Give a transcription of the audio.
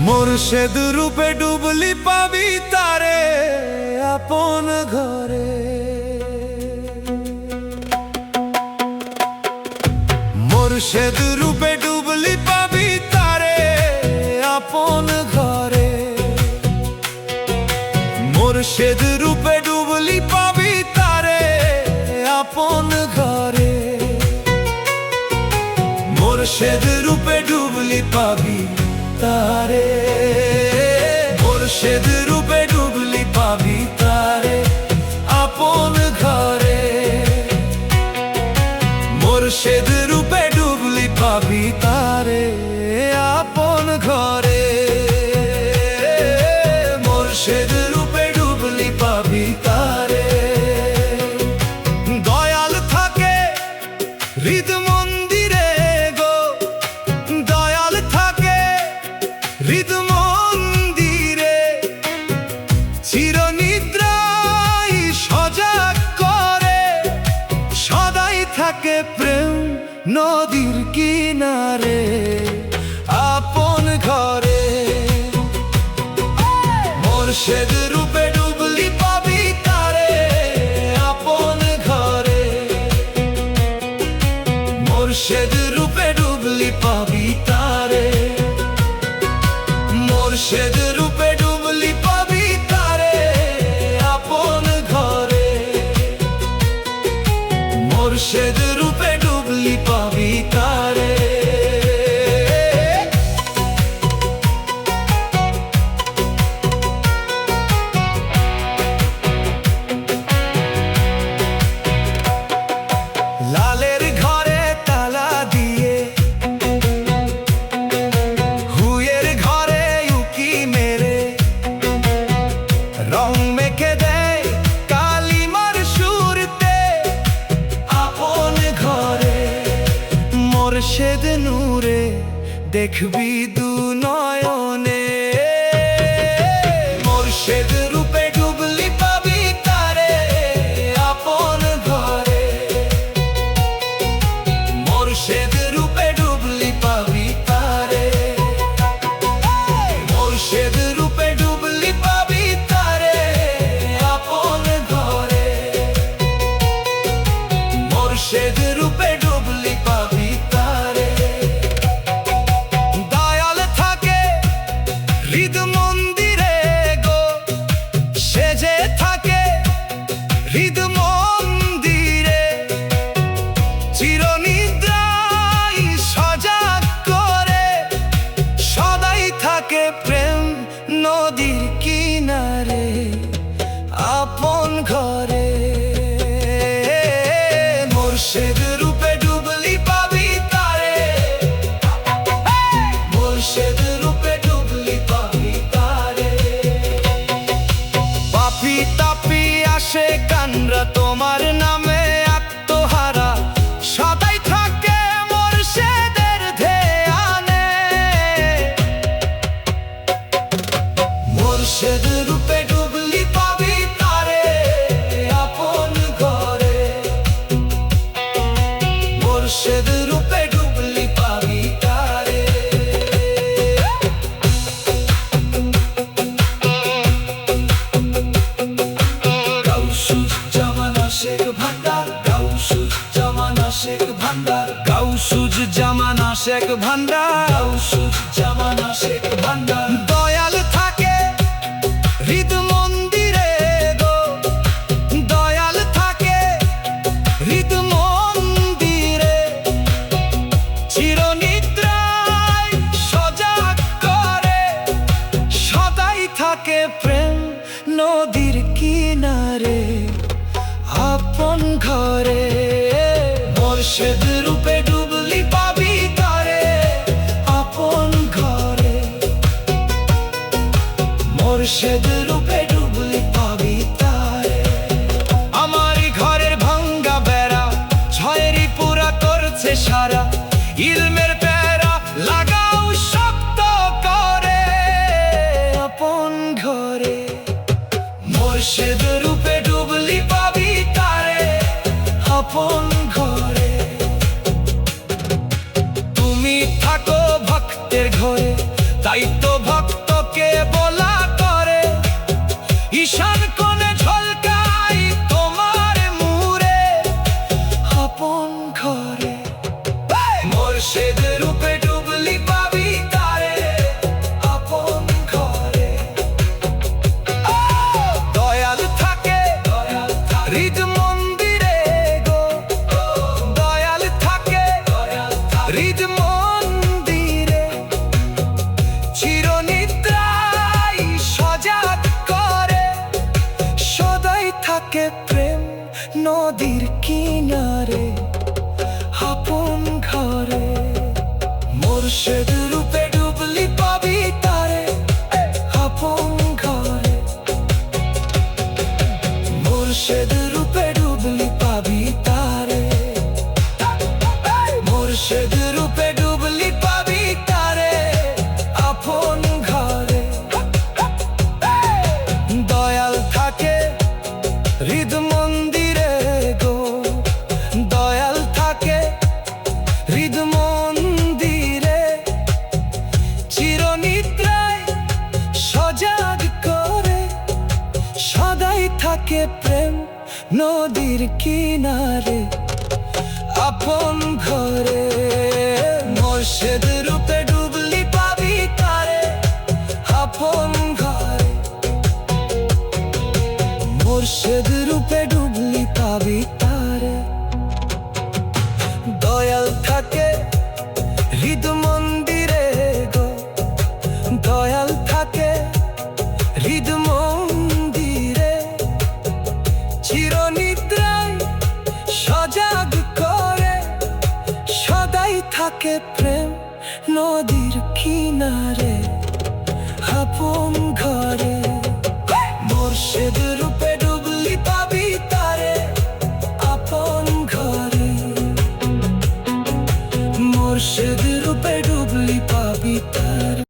মুর্শিদ রূপে ডুবলি পাবি তারে আপন ঘরে। মুর্শিদ রূপে ডুবলি পাবি তারে আপন ঘরে। মুর্শিদ রূপে ডুবলি পাবি তারে আপন ঘরে। মুর্শিদ রূপে ডুবলি পাবি তারে। মুর্শিদ রূপে ডুবলি পাবি তারে আপন ঘরে। মুর্শিদ রূপে ডুবলি পাবি তারে আপন ঘরে। মুর্শিদ রূপে ডুবলি পাবি তারে। দয়াল থাকে হৃদ মন্দিরে গো, দয়াল থাকে হৃদ মন্দিরে। চিরনিদ্রায় সজাগ করে, সদাই থাকে প্রেম নদীর কিনারে আপন ঘরে। মুর্শিদ রূপে ডুবলি পাবি তারে আপন ঘরে। মুর্শিদ রূপে ডুবলি পাবি তারে। মুর্শিদ রূপে ডুবলি পাবি তারে আপন ঘরে। মুর্শিদ রূপে ডুবলি পাবি তারে। লালের ঘরে তালা দিয়ে, হুয়ের ঘরে উকি মেরে, রং মেখে দেয় কালিমার সুরতে আপন ঘরে। মুর্শিদ নূরে দেখবি দু নয়নে। মুর্শিদ রূপে ডুবলি পাবি তারে আপন ঘরে। মুর্শিদ রূপে ডুবলি পাবি তারে। মুর্শিদ রূপে ডুবলি পাবি তারে আপন ঘরে। মুর্শিদ রূপে ডুবলি পাবি তারে। দয়াল থাকে হৃদ মন্দিরে গো, সেজে থাকে হৃদ মন্দিরে। চিরনিদ্রায় সজাগ করে, সদাই থাকে প্রেম নদীর কিনারে আপন ঘরে। মুর্শিদ রূপে ডুবলি পাবি তারে। মুর্শিদ রূপে ডুবলি পাবি তারে। পাপি তাপি আসে কানরা তোমার নামে আত্মহারা, সদাই থাকে মুর্শিদের ধ্যানে। মুর্শিদ রূপে ডুবলি পাবি তারে আপন ঘরে। মুর্শিদ রূপে ডুবলি পাবি তারে। গাউসুজ্জামান শেখ ভান্ডার, গাউসুজ্জামান শেখ ভান্ডার, গাউসুজ্জামান শেখ ভান্ডার, গাউসুজ্জামান শেখ ভান্ডার। দয়াল থাকে হৃদ মন্দিরে গো, দয়াল থাকে হৃদ মন্দিরে। চিরনিদ্রায় সজাগ করে, মুর্শিদ রূপে ডুবলি পাবি তারে। আমারই ঘরের ভাঙ্গা বেড়া ছয়েরই পুরা করছে সারা, ইলমের প্যারা লাগাও শক্ত করে আপন ঘরে। মুর্শিদ রূপে ডুবলি পাবি তারে আপন ঘরে। তুমি থাকো ভক্তের ঘরে, তাই তো ভক্তকে বলা করে। ঈশান কোণে ঝলকাই তোমার মুরে আপন ঘরে। মুর্শিদ রূপে ডুবলি পাবি তারে আপন ঘরে। দয়াল থাকে হৃদ মন্দিরে গো, দয়াল থাকে হৃদ মন্দিরে। চিরনিদ্রায় সজাগ করে, সদাই থাকে প্রেম নদীর কিনারে আপন ঘরে। মুর্শিদ রূপে ডুবলি পাবি তারে আপন ঘরে। মুর্শিদ রূপে ডুবলি পাবি তারে। মুর্শিদ রূপে ডুবলি পাবি তারে আপন ঘরে। দয়াল থাকে হৃদ মন্দিরে গো, দয়াল থাকে হৃদ মন্দিরে। চিরনিদ্রায় সজাগ করে, সদাই থাকে প্রেম নদীর কিনারে আপন ঘরে। মুর্শিদ রূপে ডুবলি পাবি তারে আপন ঘরে। মুর্শিদ রূপে ডুবলি পাবি তারে। দয়াল থাকে হৃদ মন্দিরে গো, দয়াল থাকে হৃদ মন্দিরে। চিরনিদ্রায় সজাগ করে, সদাই থাকে প্রেম নদীর কিনারে আপন ঘরে।